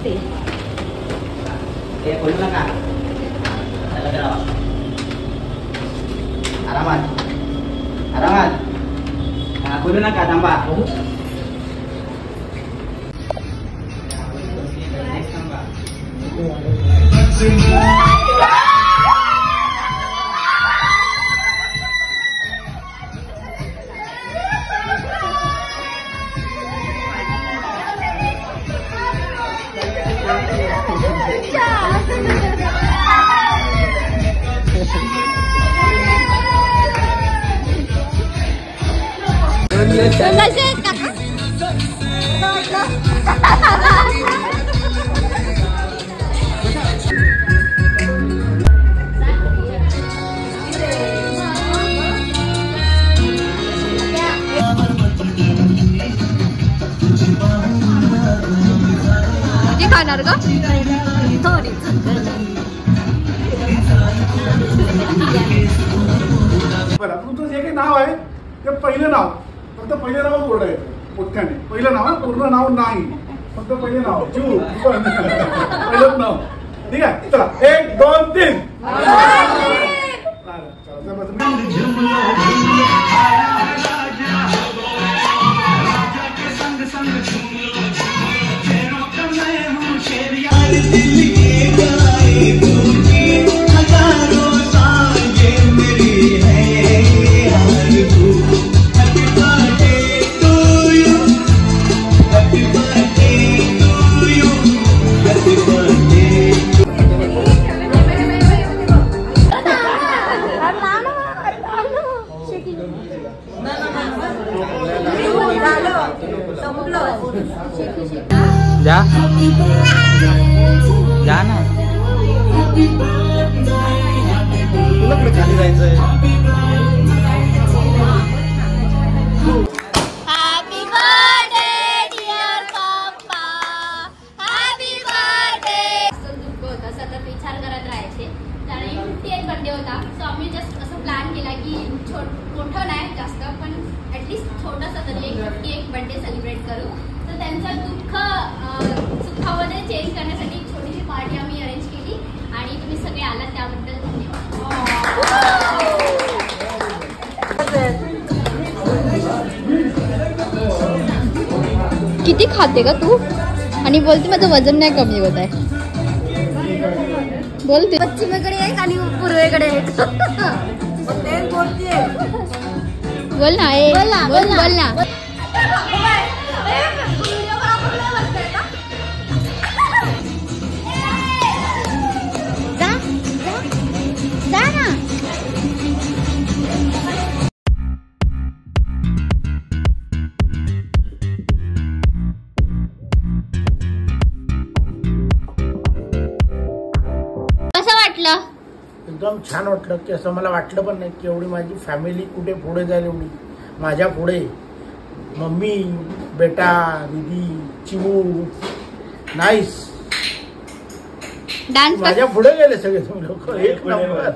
खोलू नका, आरामात आरामात, खोलू नका, थांबा. किती खाणार ग? बरं, तुमचं जे काही नाव आहे ते पहिलं नाव, फक्त पहिलं नाव ओरडायचं मोठ्याने. पहिलं नाव, पूर्ण नाव नाही, फक्त पहिलं नाव. जीव पहिलंच नाव. ठीक आहे, चला 1 2 3. जा जा ना, तुला कुठे खाली जायचंय? हॅपी बर्थडे डिअर पप्पा, हॅपी बर्थडे. असं दुःख होतं, सतत विचार करत राहायचे. त्याने 58 बर्थडे होता, सो आम्ही जस्ट असं प्लॅन केला की मोठं नाही जास्त, पण ॲटलिस्ट छोटंसं तरी एक 51 बर्थडे सेलिब्रेट करू. तर त्यांचं दुःख सुखामध्ये चेंज करण्यासाठी एक छोटीशी पार्टी आम्ही अरेंज केली आणि तुम्ही सगळे आलात त्याबद्दल धन्यवाद. किती खाते का तू? आणि बोलते माझं वजन नाही कमी होत आहे. बोलते पश्चिमेकडे एक आणि पूर्वेकडे एक. बोल ना, बोल ना. कसं वाटलं? एकदम छान वाटलं की असं मला वाटलं पण नाही की एवढी माझी फॅमिली कुठे पुढे जाईल. एवढी माझ्या पुढे मम्मी, बेटा, दीदी, चिमू, नाईस, डान्स माझ्या पुढे गेले सगळे लोक. एक नंबर.